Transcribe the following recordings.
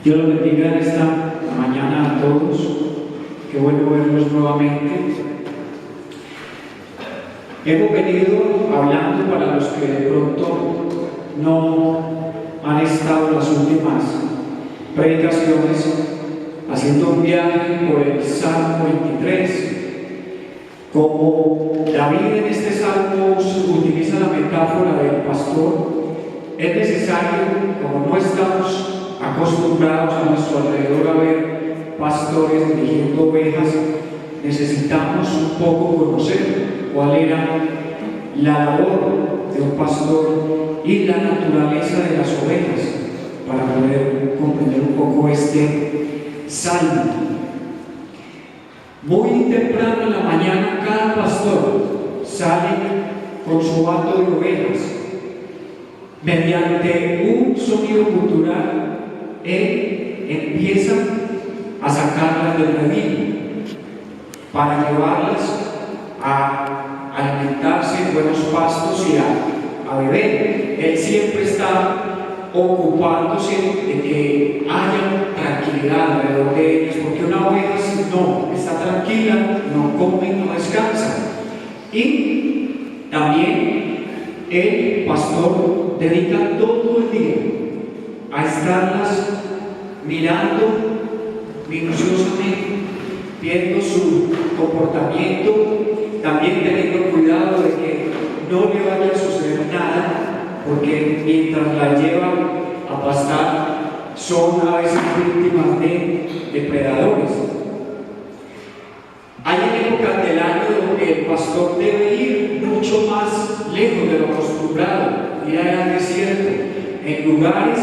Dios los bendiga en esta mañana a todos. Qué bueno verlos nuevamente. Hemos venido hablando, para los que de pronto no han estado en las últimas predicaciones, haciendo un viaje por el Salmo 23. Como David en este salmo utiliza la metáfora del pastor, es necesario, como no estamos acostumbrados a nuestro alrededor a ver pastores dirigiendo ovejas, necesitamos un poco conocer cuál era la labor de un pastor y la naturaleza de las ovejas para poder comprender un poco este salmo. Muy temprano en la mañana cada pastor sale con su bando de ovejas. Mediante un sonido cultural, él empieza a sacarlas del redil para llevarlas a alimentarse en buenos pastos y a beber. Él siempre está ocupándose de que haya tranquilidad alrededor de ellos, porque una oveja no está tranquila, no come, no descansa. Y también el pastor dedica todo el día a estarlas mirando minuciosamente, viendo su comportamiento, también teniendo cuidado de que no le vaya a suceder nada, porque mientras la llevan a pastar son a veces víctimas de depredadores. Hay épocas del año donde el pastor debe ir mucho más lejos de lo acostumbrado, ir al desierto, en lugares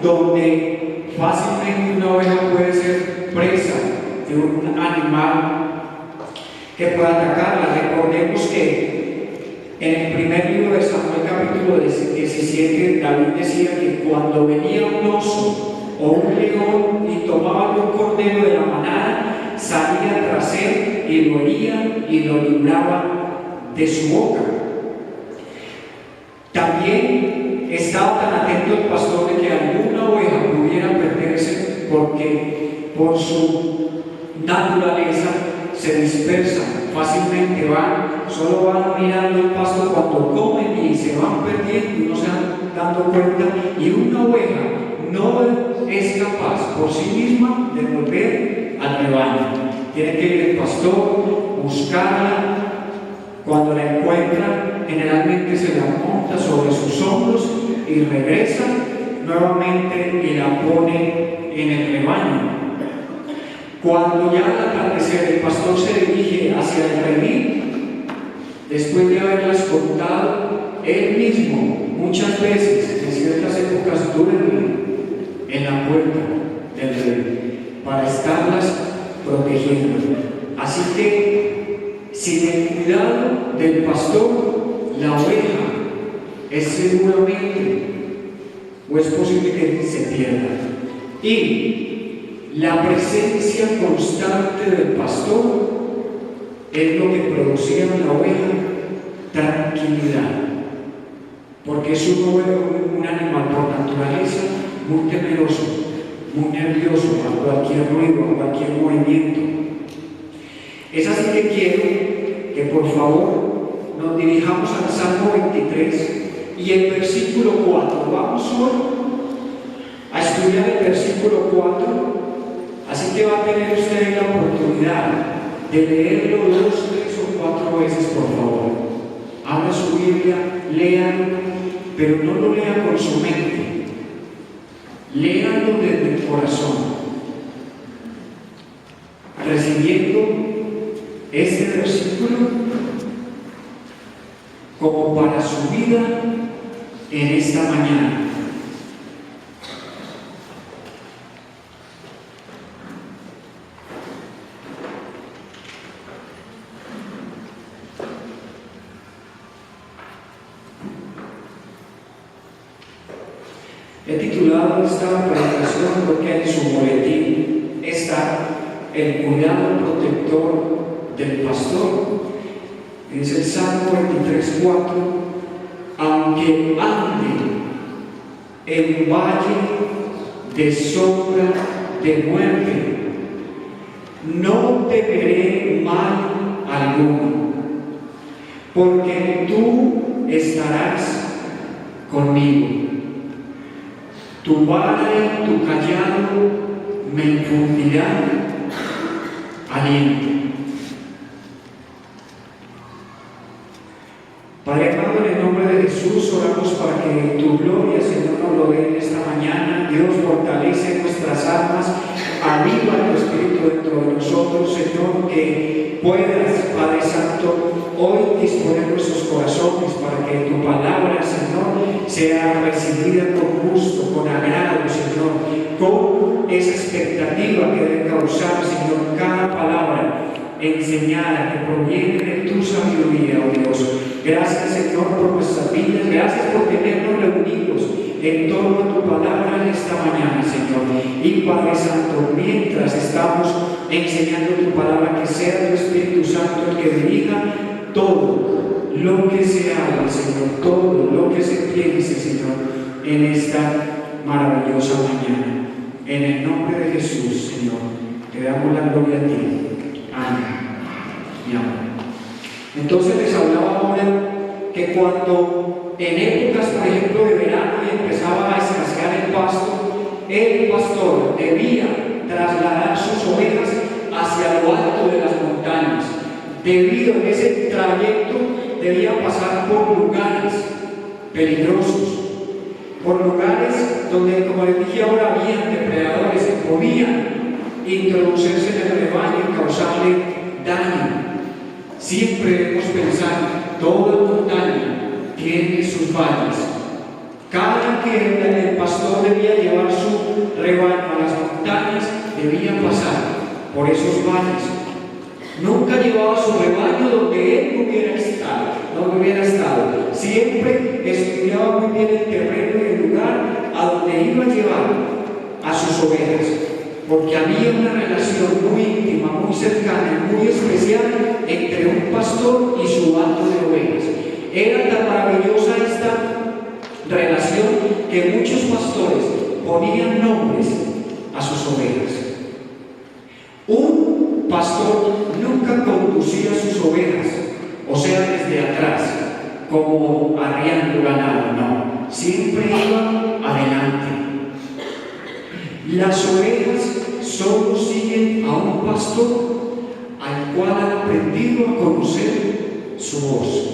donde fácilmente una oveja puede ser presa de un animal que pueda atacarla. Recordemos que en el primer libro de Samuel, capítulo 17, David decía que cuando venía un oso o un león y tomaba un cordero de la manada, salía tras él y lo hería y lo libraba de su boca. También estaba tan atento el pastor de que alguna oveja pudiera perderse, porque por su naturaleza se dispersan fácilmente, solo van mirando el pasto cuando comen y se van perdiendo y no se van dando cuenta, y una oveja no es capaz por sí misma de volver al rebaño. Tiene que ir el pastor, buscarla. Cuando la encuentra, generalmente se la monta sobre sus hombros y regresa nuevamente y la pone en el rebaño. Cuando ya al atardecer el pastor se dirige hacia el redil, después de haberlas contado, él mismo muchas veces en ciertas épocas duerme en la puerta del redil para estarlas protegiendo. Así que sin el cuidado del pastor, la oveja es seguramente, o es posible que se pierda. Y la presencia constante del pastor es lo que producía en la oveja tranquilidad, porque es un animal por naturaleza muy temeroso, muy nervioso a cualquier ruido, a cualquier movimiento. Es así que quiero que por favor nos dirijamos al Salmo 23 y el versículo 4. Vamos hoy a estudiar el versículo 4, así que va a tener usted la oportunidad de leerlo 2, 3 o 4 veces, por favor. Abra su Biblia, léalo, pero no lo lea con su mente, léalo desde el corazón, recibiendo este versículo como para su vida en esta mañana. He titulado esta predicación porque en su boletín está el cuidado protector del pastor. Dice el Salmo 23:4: aunque ande en valle de sombra de muerte, no temeré mal alguno, porque tú estarás conmigo. Tu vara y tu callado me infundirán aliento. Padre amado, en el nombre de Jesús oramos para que tu gloria, Señor, nos lo dé en esta mañana. Dios, fortalece nuestras almas, aviva tu espíritu dentro de nosotros, Señor, que puedas, Padre Santo, hoy disponer nuestros corazones para que tu palabra, Señor, sea recibida con gusto, con agrado, Señor, con esa expectativa que debe causar, Señor, cada palabra enseñada que proviene de tu sabiduría, oh Dios. Gracias, Señor, por nuestras vidas. Gracias por tenernos reunidos en torno a tu palabra en esta mañana, Señor. Y Padre Santo, mientras estamos enseñando tu palabra, que sea tu Espíritu Santo el que dirija todo lo que se haga, Señor, todo lo que se piense, Señor, en esta maravillosa mañana. En el nombre de Jesús, Señor, te damos la gloria a ti. Amén. Y amén. Entonces les hablaba ahora que cuando en épocas, por ejemplo, de verano y empezaba a escasear el pasto, el pastor debía trasladar sus ovejas hacia lo alto de las montañas. Debido a ese trayecto debía pasar por lugares peligrosos, por lugares donde, como les dije ahora, había depredadores que podían introducirse en el rebaño y causarle daño. Siempre debemos pensar, toda montaña tiene sus valles. Cada que el pastor debía llevar su rebaño a las montañas, debía pasar por esos valles. Nunca llevaba su rebaño donde él no hubiera estado. Siempre estudiaba muy bien el terreno y el lugar a donde iba a llevar a sus ovejas, porque había una relación muy íntima, muy cercana, muy especial entre un pastor y su bando de ovejas. Era tan maravillosa esta relación que muchos pastores ponían nombres a sus ovejas. Un pastor nunca conducía sus ovejas, o sea, desde atrás, como arriando ganado, no. Siempre iba adelante. Las ovejas solo siguen a un pastor al cual han aprendido a conocer su voz.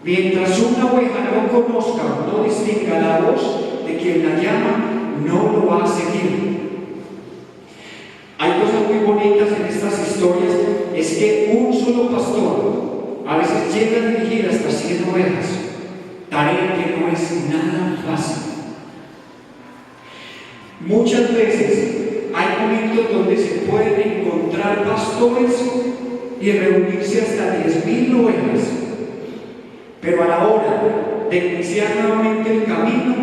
Mientras una oveja no conozca o no distinga la voz de quien la llama, no lo va a seguir. Hay cosas muy bonitas en estas historias, es que un solo pastor a veces llega a dirigir hasta 100 ovejas, tarea que no es nada fácil. Muchas veces hay momentos donde se pueden encontrar pastores y reunirse hasta 10.000 ovejas, pero a la hora de iniciar nuevamente el camino,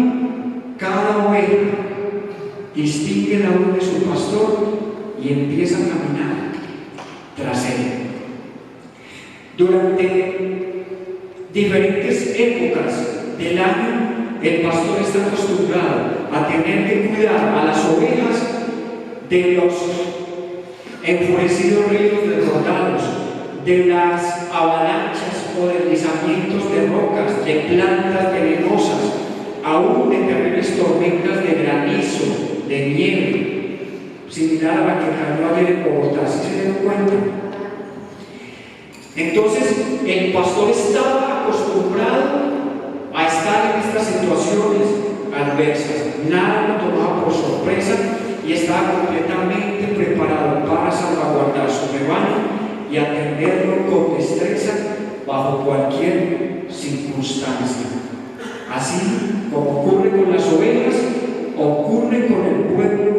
cada oveja distingue la voz de su pastor y empieza a caminar tras él. Durante diferentes épocas del año, el pastor está acostumbrado a tener que cuidar a las ovejas de los enfurecidos ríos desbordados, de las avalanchas o deslizamientos de rocas, de plantas venenosas, aún de terribles tormentas de granizo, de nieve, similar a la que cayó ayer en Bogotá. ¿Sí se dieron cuenta? Entonces, el pastor estaba acostumbrado a estar en estas situaciones adversas. Nada lo tomaba por sorpresa y estaba completamente preparado para salvaguardar su rebaño y atenderlo con destreza bajo cualquier circunstancia. Así como ocurre con las ovejas, ocurre con el pueblo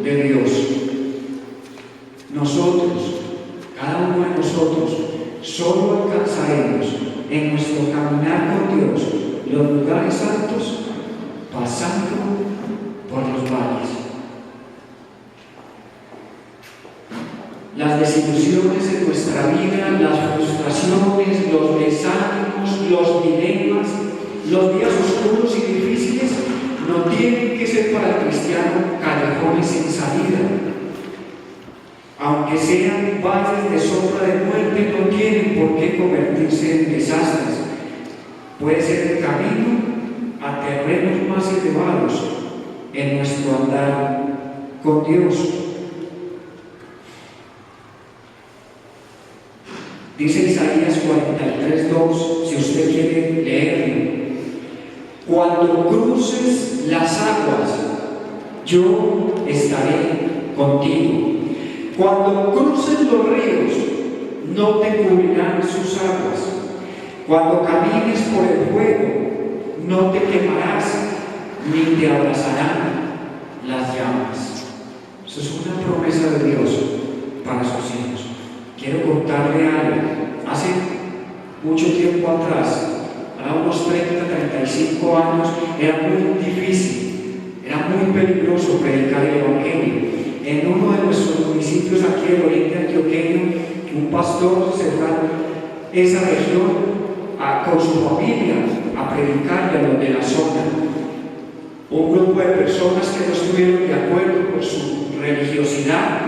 de Dios. Nosotros, cada uno de nosotros, solo alcanzaremos en nuestro caminar con Dios los lugares altos pasando por los valles. Las desilusiones en nuestra vida, las frustraciones, los desánimos, los dilemas, los días oscuros y difíciles no tienen que ser para el cristiano callejones sin salida. Aunque sean valles de sombra de muerte, no tienen por qué convertirse en desastres. Puede ser el camino a terrenos más elevados en nuestro andar con Dios. Dice Isaías 43:2, si usted quiere leerlo: cuando cruces las aguas, yo estaré contigo. Cuando cruces los ríos, no te cubrirán sus aguas. Cuando camines por el fuego, no te quemarás, ni te abrazarán las llamas. Eso es una promesa de Dios para sus hijos. Quiero contarle algo. Hace mucho tiempo atrás, a unos 30-35 años, era muy difícil, era muy peligroso predicar el Evangelio. En uno de nuestros municipios aquí del oriente antioqueño, un pastor se fue a esa región con su familia a predicarle a los de la zona. Un grupo de personas que no estuvieron de acuerdo con su religiosidad,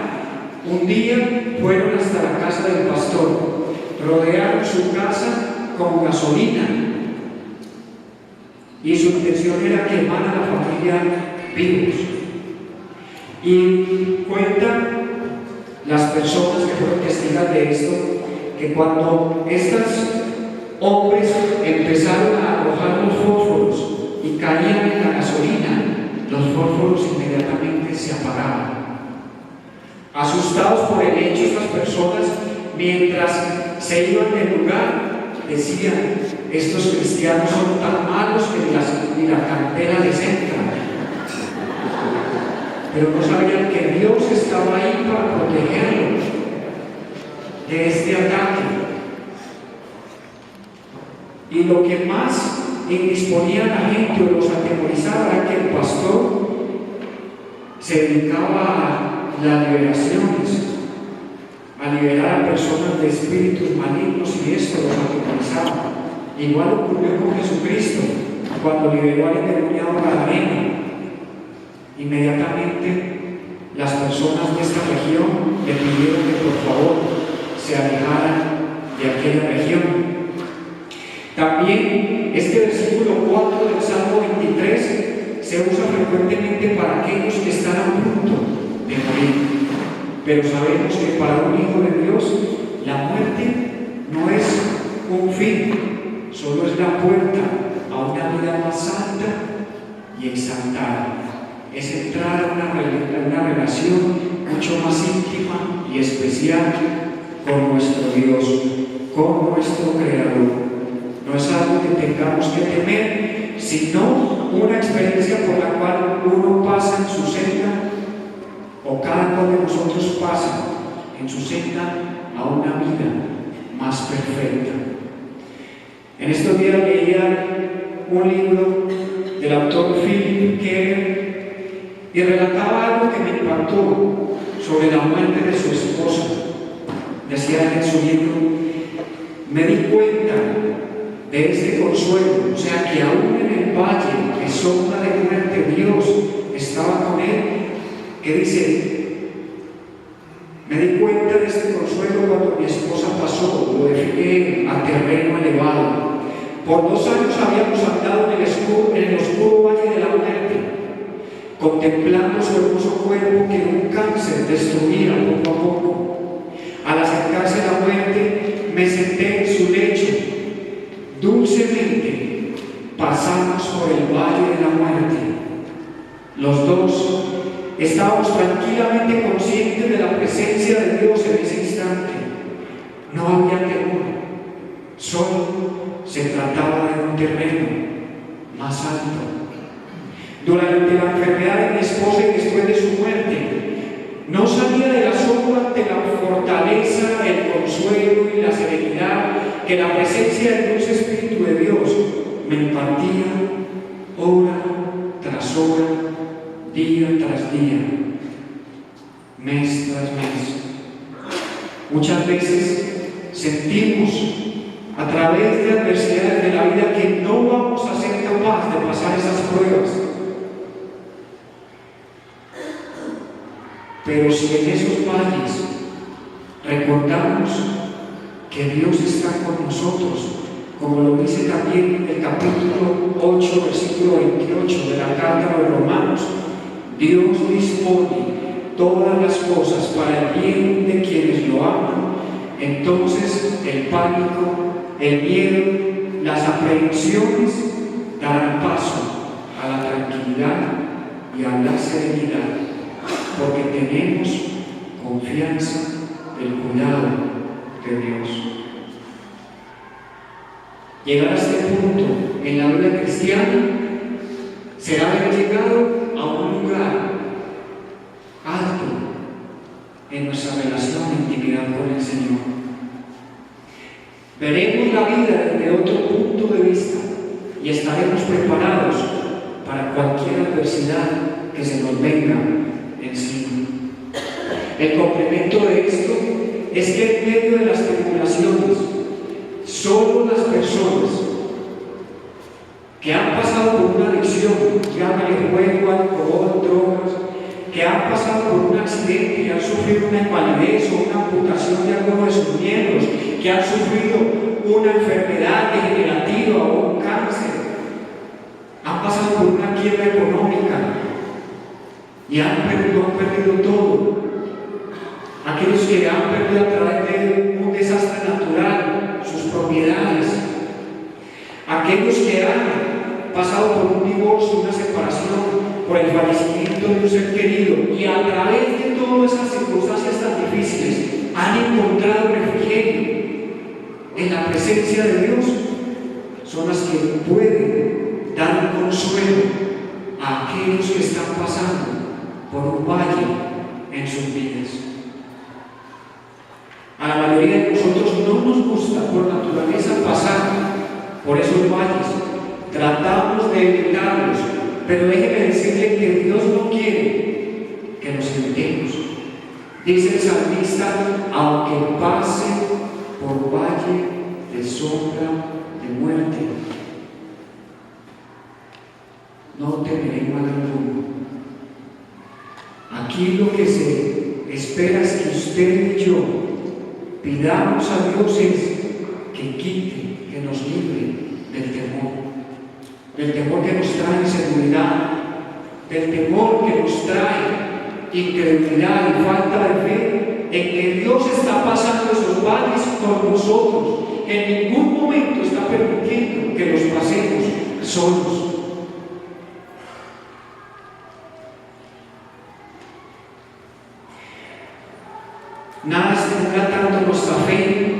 un día fueron hasta la casa del pastor, rodearon su casa con gasolina y su intención era quemar a la familia vivos. Y cuentan las personas que fueron testigos de esto, que cuando estos hombres empezaron a arrojar los fósforos y caían en la gasolina, los fósforos inmediatamente se apagaban. Asustados por el hecho, estas personas, mientras se iban del lugar, decían: estos cristianos son tan malos que ni la cantera les entra. Pero no sabían que Dios estaba ahí para protegerlos de este ataque. Y lo que más indisponía a la gente o los atemorizaba era que el pastor se dedicaba a las liberaciones, a liberar a personas de espíritus malignos, y esto los atemorizaba. Igual ocurrió con Jesucristo cuando liberó al endemoniado gadareno. Inmediatamente las personas de esta región le pidieron que por favor se alejaran de aquella región. También este versículo 4 del Salmo 23 se usa frecuentemente para aquellos que están a punto de morir. Pero sabemos que para un hijo de Dios la muerte no es un fin, solo es la puerta a una vida más santa y exaltada. Es entrar a una relación mucho más íntima y especial con nuestro Dios, con nuestro Creador. No es algo que tengamos que temer, sino una experiencia por la cual uno pasa en su senda, o cada uno de nosotros pasa en su senda a una vida más perfecta. En estos días leía un libro del autor Philip Keller y relataba algo que me impactó sobre la muerte de su esposa. Decía en su libro: me di cuenta de este consuelo, o sea que aún en el valle de sombra de muerte Dios estaba con él, que dice: me di cuenta de este consuelo cuando mi esposa pasó, lo dejé a terreno elevado. Por 2 años habíamos andado en el oscuro valle de la muerte, contemplando su hermoso cuerpo que un cáncer destruía poco a poco. Al acercarse a la muerte, me senté en su lecho. Dulcemente pasamos por el valle de la muerte. Los dos estábamos tranquilamente conscientes de la presencia de Dios en ese instante. No había temor, solo se trataba de un terreno más alto. Durante la enfermedad de mi esposa y después de su muerte, no salía del asombro ante la fortaleza, el consuelo y la serenidad que la presencia del dulce Espíritu de Dios me impartía hora tras hora, día tras día, mes tras mes. Muchas veces sentimos a través de adversidades de la vida que no vamos a ser capaces de pasar esas pruebas, Pero si en esos valles recordamos que Dios está con nosotros, como lo dice también el capítulo 8, versículo 28 de la carta a los Romanos, Dios dispone todas las cosas para el bien de quienes lo aman. Entonces el pánico, el miedo, las aprehensiones darán paso a la tranquilidad y a la serenidad, porque tenemos confianza del cuidado de Dios. Llegar a este punto en la vida cristiana será haber llegado a un lugar alto en nuestra relación e intimidad con el Señor. Veremos la vida desde otro punto de vista y estaremos preparados para cualquier adversidad que se nos venga encima. El complemento de esto es que en medio de las tribulaciones, solo las personas que han pasado por una adicción, llámale juego, alcohol, drogas, que han pasado por un accidente y han sufrido una invalidez o una amputación de alguno de sus miembros, que han sufrido una enfermedad degenerativa o un cáncer, han pasado por una quiebra económica y han perdido todo. Aquellos que han perdido a través de un desastre natural sus propiedades, aquellos que han pasado por un divorcio, una separación, por el fallecimiento de un ser querido, y a través de todas esas circunstancias tan difíciles han encontrado refrigerio en la presencia de Dios, son las que pueden dar un consuelo a aquellos que están pasando por un valle en sus vidas. A la mayoría de nosotros no nos gusta por naturaleza pasar por esos valles, tratamos de evitarlos, pero déjeme decirle que Dios no quiere que nos evitemos. Dice el salmista: aunque pase por valle de sombra de muerte, no temeré mal alguno. Aquí lo que se espera es que usted y yo pidamos a Dios es que quite, que nos libre del temor que nos trae inseguridad, del temor que nos trae incredulidad y falta de fe en que Dios está pasando esos valles con nosotros. En ningún momento está permitiendo que los pasemos solos. Nada estimula tanto nuestra fe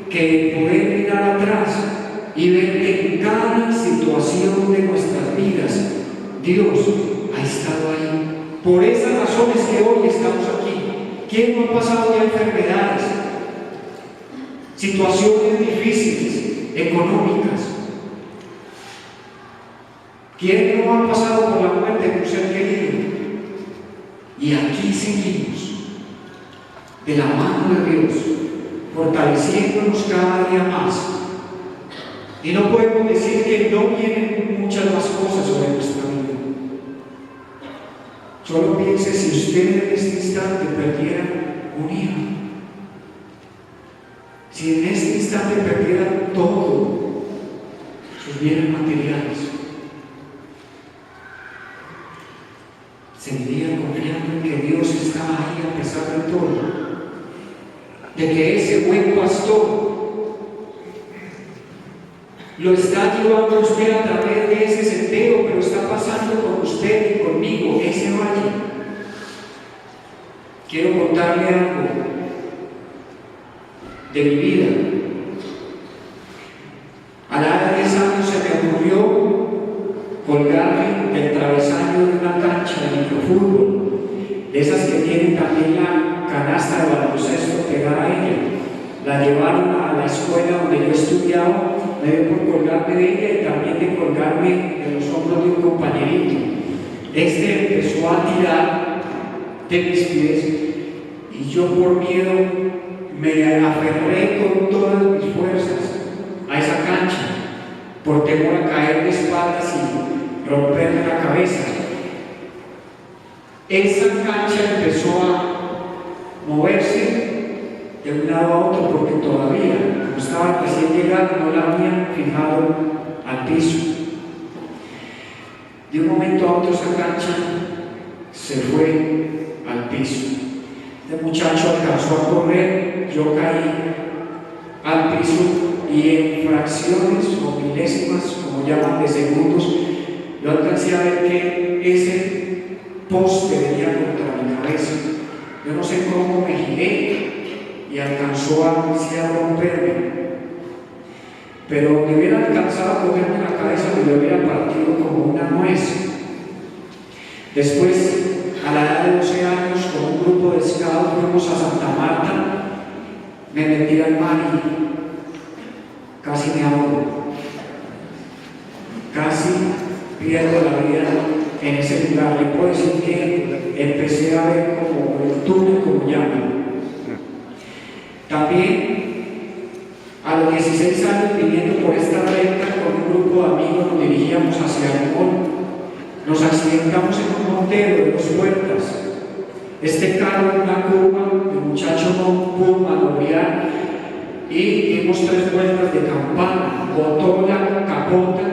que poder mirar atrás y ver que en cada situación de nuestras vidas Dios ha estado ahí. Por esas razones que hoy estamos aquí. ¿Quién no ha pasado ya enfermedades, situaciones difíciles, económicas? ¿Quién no ha pasado por la muerte de un ser querido? Y aquí seguimos de la mano de Dios, fortaleciéndonos cada día más. Y no podemos decir que no vienen muchas más cosas sobre nuestra vida. Solo piense si usted en este instante perdiera un hijo, si en este instante perdiera todo, sus bienes materiales, seguiría confiando en que Dios está ahí a pesar de todo, de que ese buen pastor lo está llevando a usted a través de ese sendero, pero está pasando con usted y conmigo ese valle. Quiero contarle algo de mi vida. A la edad de 10 años se me ocurrió colgarme del travesaño de una cancha de microfútbol, de esas que tienen también la canasta de baloncesto pegada a ella. La llevaron a la escuela donde yo estudiaba, me dio por colgarme de ella y también de colgarme de los hombros de un compañerito. Este empezó a tirar de mis pies y yo por miedo me aferré con todas mis fuerzas a esa cancha por temor a caer de espaldas y romperme la cabeza. esa cancha empezó a moverse de un lado a otro porque todavía, como estaba recién llegada, no la habían fijado al piso. De un momento a otro esa cancha se fue al piso. Este muchacho alcanzó a correr, yo caí al piso y en fracciones o milésimas, como llaman, de segundos, yo alcancé a ver que ese poste venía contra mi cabeza. Yo no sé cómo me giré y alcanzó a romperme, pero me hubiera alcanzado a cogerme la cabeza y me hubiera partido como una nuez. Después, a la edad de 12 años, con un grupo de scouts fuimos a Santa Marta, me metí al mar y casi me ahogo, casi pierdo la vida en ese lugar. Le puedo decir que empecé a ver como el túnel, como llaman. También, a los 16 años, viniendo por esta recta con un grupo de amigos, nos dirigíamos hacia el mall. Nos accidentamos en un montero de 2 puertas. Este carro en una curva, el muchacho no pudo maniobrar y dimos 3 vueltas de campana, botó la capota,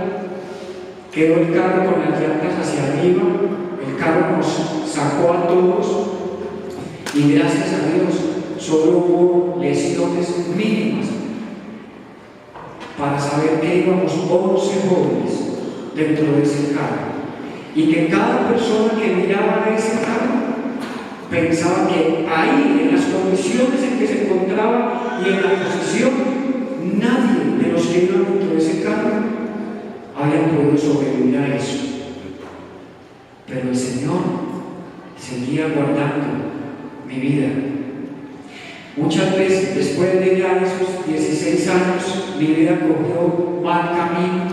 quedó el carro con las llantas hacia arriba, el carro nos sacó a todos y gracias a Dios solo hubo lesiones mínimas. Para saber que íbamos 11 jóvenes dentro de ese carro y que cada persona que miraba a ese carro pensaba que ahí, en las condiciones en que se encontraba y en la posición, nadie de los que iban dentro de ese carro había podido sobrevivir a eso. Pero el Señor seguía guardando mi vida. Muchas veces, después de ya esos 16 años, mi vida cogió mal camino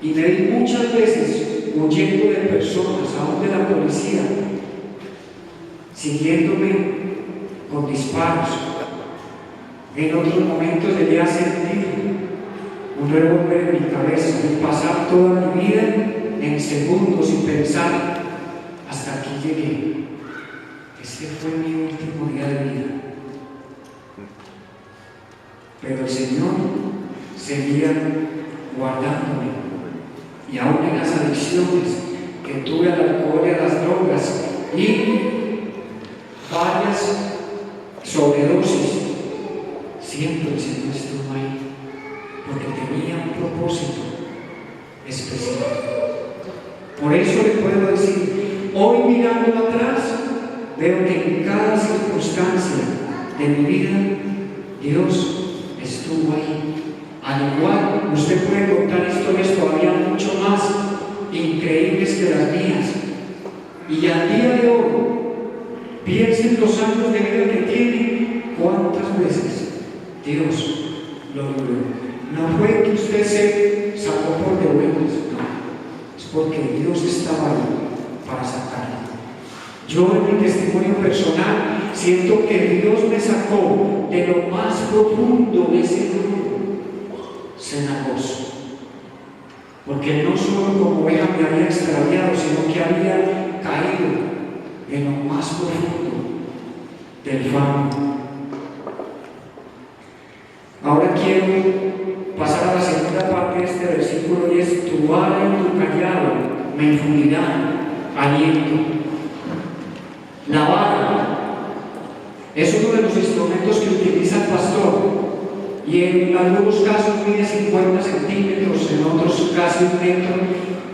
y me vi muchas veces huyendo de personas, aún de la policía, siguiéndome con disparos. En otros momentos llegué a sentir un revólver en mi cabeza y pasar toda mi vida en segundos sin pensar, hasta aquí llegué. Ese fue mi último día de vida. Pero el Señor seguía guardándome. Y aún en las adicciones que tuve al alcohol y a las drogas y varias sobredosis, siempre el Señor estuvo ahí, porque tenía un propósito especial. Por eso le puedo decir, hoy mirando atrás, veo que en cada circunstancia de mi vida, Dios estuvo ahí. Al igual, usted puede contar historias todavía mucho más increíbles que las mías. Y al día de hoy, piense en los años de vida que tiene, cuántas veces Dios lo libró. No fue que usted se sacó por de buenas, no. Es porque Dios estaba ahí para sacarlo. Yo en mi testimonio personal siento que Dios me sacó de lo más profundo de ese grupo cenagoso, porque no solo como oveja me había extraviado, sino que había caído en lo más profundo del fango. Ahora quiero pasar a la segunda parte de este versículo y es: tu vara y tu callado me infundirán aliento. La vara es uno de los instrumentos que utiliza el pastor, y en algunos casos mide 50 centímetros, en otros casi 1 metro,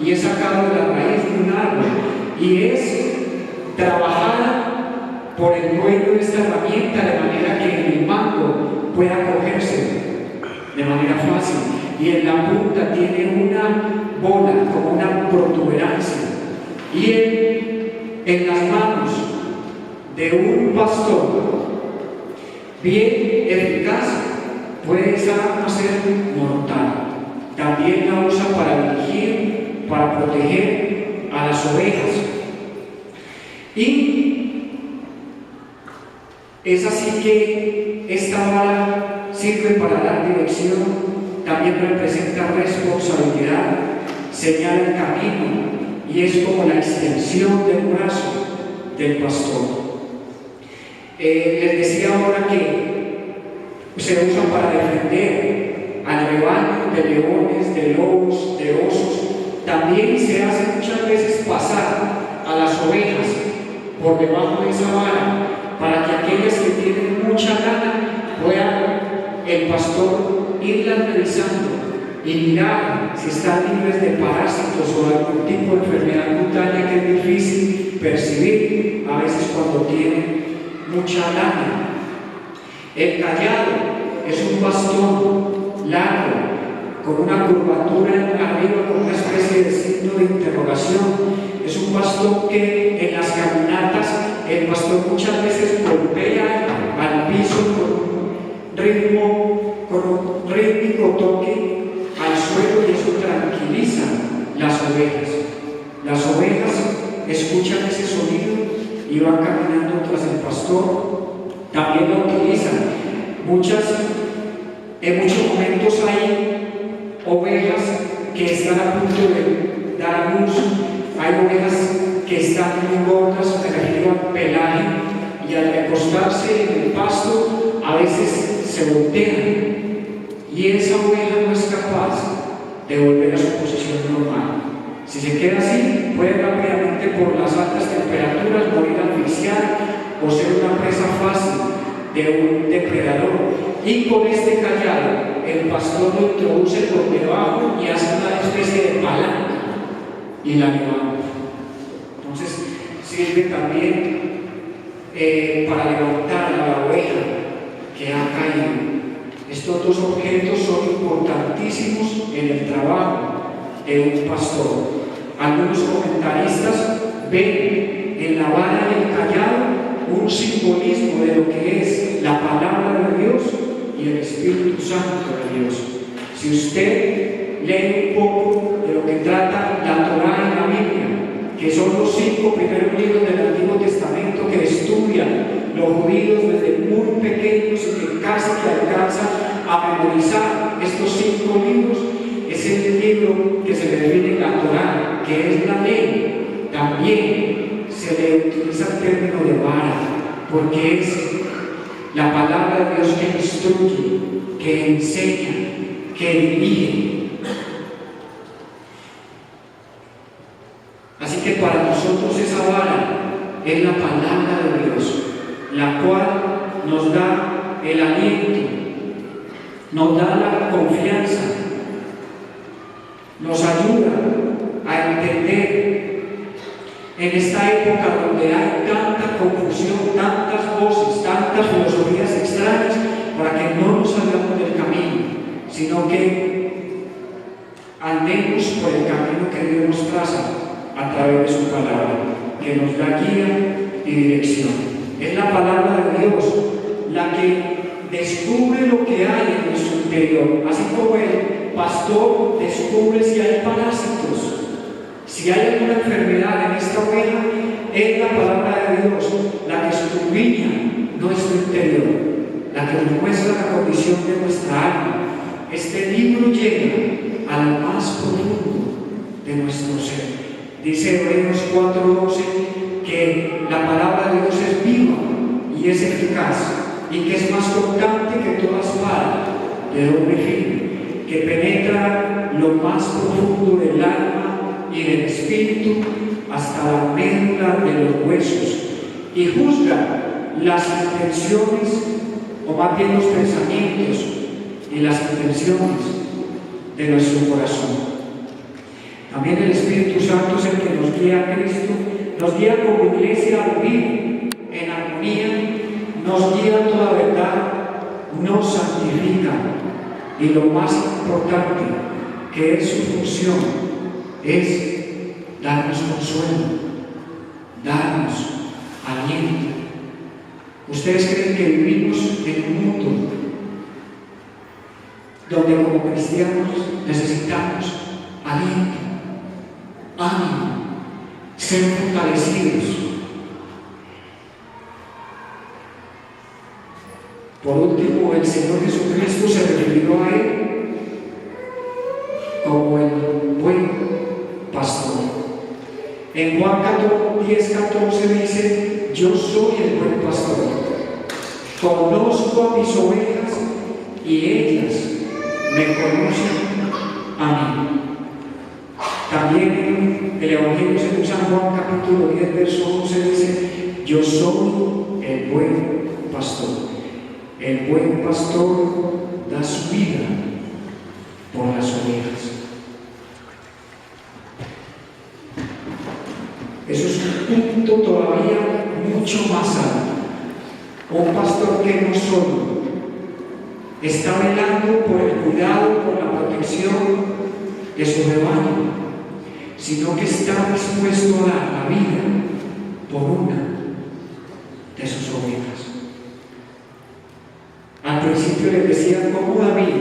y es sacado de la raíz de un árbol y es trabajada por el dueño de esta herramienta de manera que el mango pueda cogerse de manera fácil, y en la punta tiene una bola como una protuberancia, y en las manos de un pastor bien eficaz puede esa arma ser mortal. También la usa para dirigir, para proteger a las ovejas. Y es así que esta vara sirve para dar dirección, también representa responsabilidad, señala el camino y es como la extensión del brazo del pastor. Les decía ahora que se usa para defender al rebaño de leones, de lobos, de osos. También se hace muchas veces pasar a las ovejas por debajo de esa vara, para que aquellas que tienen mucha gana puedan el pastor irlas revisando y mirar si están libres de parásitos o algún tipo de enfermedad cutánea que es difícil percibir a veces cuando tienen mucha gana. El cayado es un bastón largo con una curvatura arriba, con una especie de signo de interrogación. Es un bastón que en las caminatas el pastor muchas veces golpea al piso con un rítmico toque al suelo, y eso tranquiliza las ovejas. Las ovejas escuchan ese sonido y van caminando tras el pastor. También lo utilizan. En muchos momentos hay ovejas que están a punto de dar luz. Hay ovejas que están muy gordas, me refiero al pelaje, y al recostarse en el pasto a veces se voltean, y esa oveja no es capaz de volver a su posición normal. Si se queda así, puede rápidamente por las altas temperaturas morir asfixiada o ser una presa fácil de un depredador. Y con este cayado, el pastor lo introduce por debajo y hace una especie de palanca y la levanta. Entonces, sirve también para levantar a la oveja que ha caído. Estos dos objetos son importantísimos en el trabajo de un pastor. Algunos comentaristas ven en la vara y el cayado un simbolismo de lo que es la palabra de Dios y el Espíritu Santo de Dios. Si usted lee un poco de lo que trata la Torá en la Biblia, que son los 5 primeros libros del Antiguo Testamento que estudian los judíos desde muy pequeños y que casi que alcanzan a memorizar estos 5 libros, es el libro que se le define la Torá, que es la ley. También se le utiliza el término de vara, porque es la palabra de Dios que instruye, que enseña, que dirige. Así que para nosotros esa vara es la palabra de Dios, la cual nos da el aliento, nos da la confianza, nos ayuda a entender en esta época donde hay tanta confusión, tantas voces, tantas filosofías extrañas, para que no nos salgamos del camino, sino que andemos por el camino que Dios nos traza a través de su palabra, que nos da guía y dirección. Es la palabra de Dios la que descubre lo que hay en nuestro interior, así como el pastor descubre si hay parásitos, si hay alguna enfermedad en esta oveja. Es la palabra de Dios la que escudriña nuestro interior, la que nos muestra la condición de nuestra alma. Este libro llega al más profundo de nuestro ser. Dice Hebreos 4:12 que la palabra de Dios es viva y es eficaz, y que es más cortante que toda espada de doble filo, que penetra lo más profundo del alma y del espíritu hasta la médula de los huesos, y juzga las intenciones, o más bien los pensamientos y las intenciones de nuestro corazón. También el Espíritu Santo es el que nos guía a Cristo, nos guía como iglesia a vivir en armonía, nos guía a toda verdad, nos santifica, y lo más importante, que es su función, es darnos consuelo, darnos aliento. ¿Ustedes creen que vivimos en un mundo donde como cristianos necesitamos aliento, ánimo, ser fortalecidos? Por último, el Señor Jesucristo se refirió a Él como el buen pastor. En Juan 10:14 dice: yo soy el buen pastor, conozco a mis ovejas y ellas me conocen a mí. También en el Evangelio según San Juan capítulo 10 verso 11 dice: yo soy el buen pastor. El buen pastor da su vida por las ovejas. Eso es un punto todavía mucho más alto. Un pastor que no solo está velando por el cuidado, por la protección de su rebaño, sino que está dispuesto a dar la vida por una de sus ovejas. Al principio les decía cómo David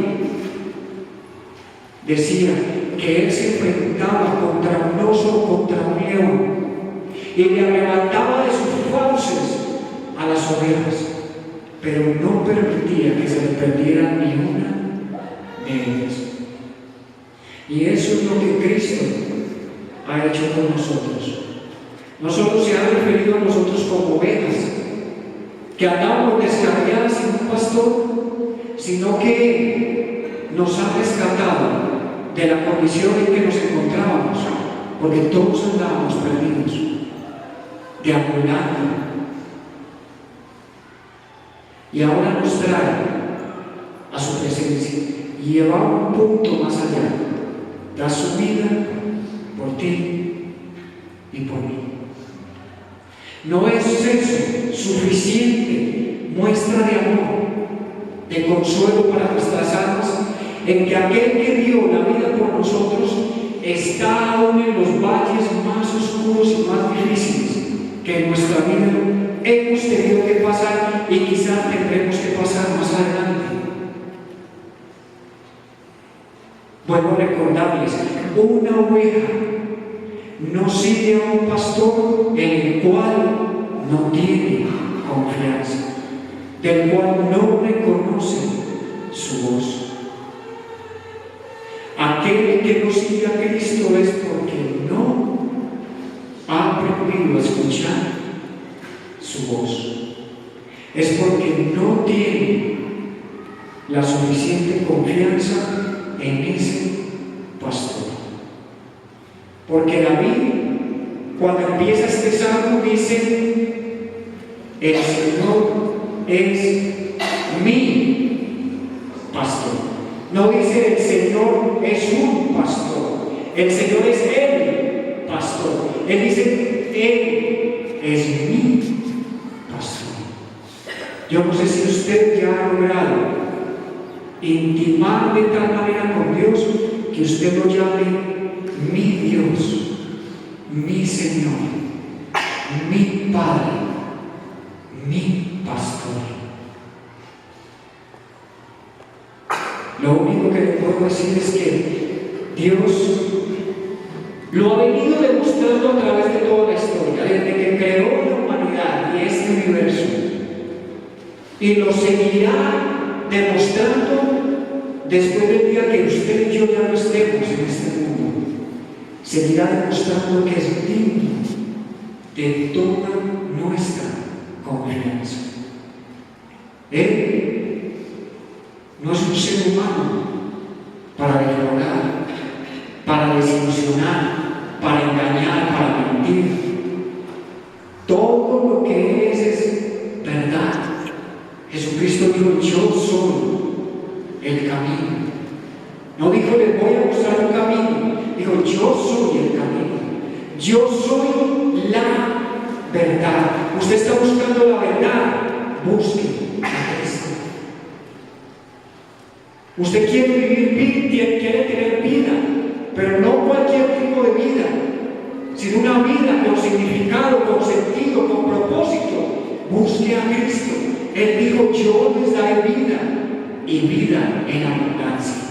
decía que él se enfrentaba contra un oso, contra un león, y le arrebataba de sus fauces a las ovejas, pero no permitía que se le perdiera ni una de ellas. Y eso es lo que Cristo ha hecho con nosotros. No solo se ha referido a nosotros como ovejas, que andamos descarriadas sin un pastor, sino que nos ha rescatado de la condición en que nos encontrábamos, porque todos andábamos perdidos, deambulando. Y ahora nos trae a su presencia y lleva un punto más allá. Da su vida por ti y por mí. ¿No es eso suficiente muestra de amor, de consuelo para nuestras almas, en que aquel que dio la vida por nosotros está aún en los valles más oscuros y más difíciles que en nuestra vida hemos tenido que pasar y quizás tendremos que pasar más adelante? Vuelvo a recordarles, una oveja no sigue a un pastor en el cual no tiene confianza, del cual no reconoce su voz. Aquel que no sigue a Cristo es porque no ha aprendido a escuchar su voz. Es porque no tiene la suficiente confianza en ese pastor. Porque David, cuando empieza este salmo, dice: el Señor es mi pastor. No dice el Señor es un pastor, el Señor es el pastor. Él dice: Él es mi pastor. Yo no sé si usted ya ha logrado intimar de tal manera con Dios que usted lo llame mi Dios, mi Señor, mi Padre, mi pastor. Lo único que le puedo decir es que Dios lo ha venido demostrando a través de toda la historia, desde que creó la humanidad y este universo, y lo seguirá demostrando después del día que usted y yo ya no estemos en este mundo. Seguirá demostrando que es digno de toda nuestra confianza. Él no es un ser humano para defraudar, para desilusionar, para engañar, para mentir. Todo lo que es verdad. Jesucristo dijo: yo soy el camino. No dijo: les voy a mostrar un camino. Dijo: yo soy el camino. Yo soy la verdad. Usted está buscando la verdad, busque a Cristo. Usted quiere vivir bien, quiere tener vida, pero no cualquier tipo de vida, sino una vida con significado, con sentido, con propósito. Busque a Cristo. Él dijo: yo les daré vida y vida en abundancia.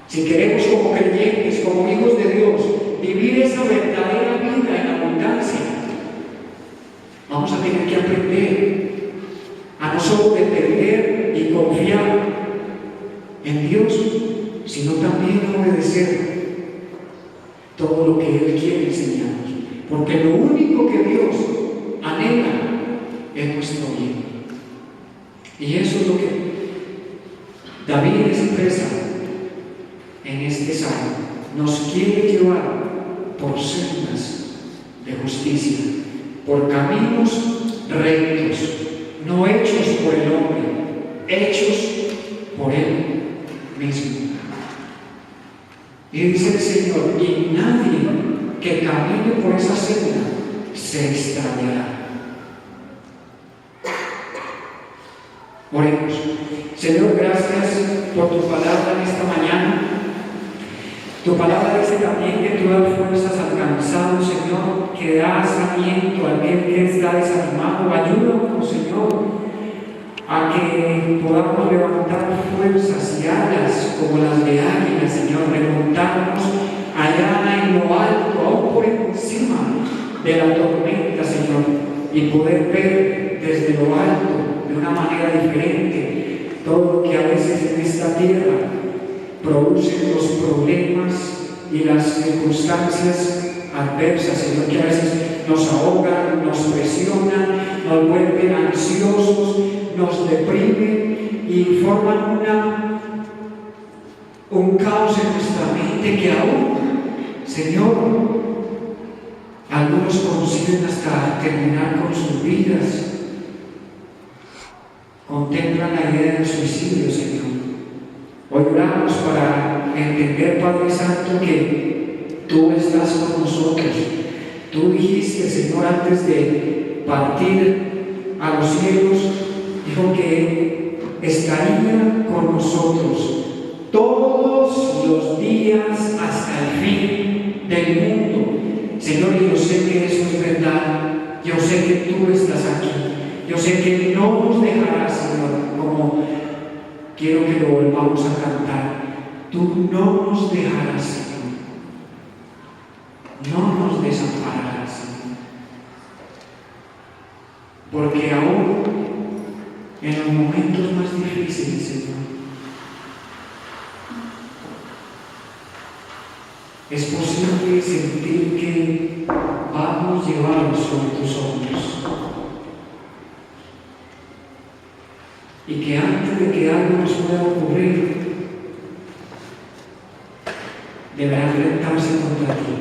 Si queremos como creyentes, como hijos de Dios, vivir esa verdadera vida en abundancia, vamos a tener que aprender a no solo depender y confiar en Dios, sino también a obedecer. todo lo que Él quiere enseñarnos, porque lo único que Dios anhela es nuestro bien. Y eso es lo que David expresa en este salmo. Nos quiere llevar por sendas de justicia, por caminos rectos, no hechos por el hombre, hechos por Él mismo. Y dice el Señor, y nadie que camine por esa senda se extraviará. Oremos. Señor, gracias por tu palabra en esta mañana. Tu palabra dice también que tú das fuerzas al cansado, Señor, que das aliento a aquel que está desanimado. Ayúdanos, Señor, a que podamos levantar fuerzas y alas como las de águila, Señor, remontarnos allá en lo alto, aún por encima de la tormenta, Señor, y poder ver desde lo alto de una manera diferente todo lo que a veces en esta tierra producen los problemas y las circunstancias adversas, Señor, que a veces nos ahogan, nos presionan, nos vuelven ansiosos, nos deprimen y forman un caos en nuestra mente que aún, Señor, algunos consiguen hasta terminar con sus vidas. Contemplan la idea del suicidio, Señor. Hoy oramos para entender, Padre Santo, que tú estás con nosotros. Tú dijiste, Señor, antes de partir a los cielos, dijo que estaría con nosotros todos los días hasta el fin del mundo. Señor, yo sé que eso es verdad. Yo sé que tú estás aquí. Yo sé que no nos dejarás, Señor, como quiero que lo volvamos a cantar. Tú no nos dejarás, Señor. No nos desampararás, Señor. Porque aún en los momentos más difíciles, Señor, es posible sentir que vamos llevados sobre tus hombros. Y que antes de que algo nos pueda ocurrir, deberá enfrentarse contra ti.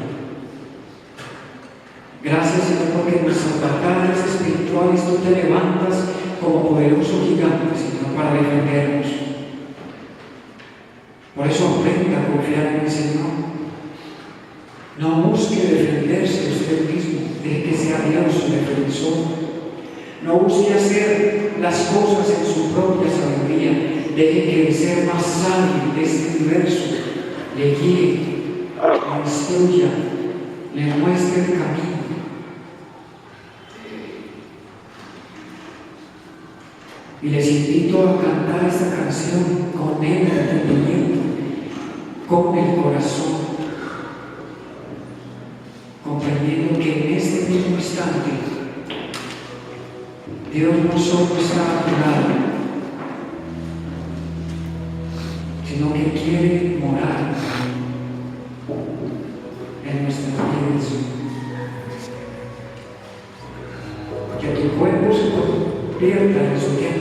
Gracias, Señor, porque en nuestras batallas espirituales tú te levantas como poderoso gigante, Señor, para defendernos. Por eso aprenda a confiar en el Señor. No busque defenderse usted mismo, deje que sea Dios su defensor. No busque hacer las cosas en su propia sabiduría, deje que el ser más sabio de este universo le guíe, le instruya, le muestre el camino. Y les invito a cantar esta canción con el entendimiento, con el corazón, comprendiendo que en este mismo instante Dios no solo está a tu lado, sino que quiere morar en nuestras vidas. Que tu cuerpo se convierta en su tiempo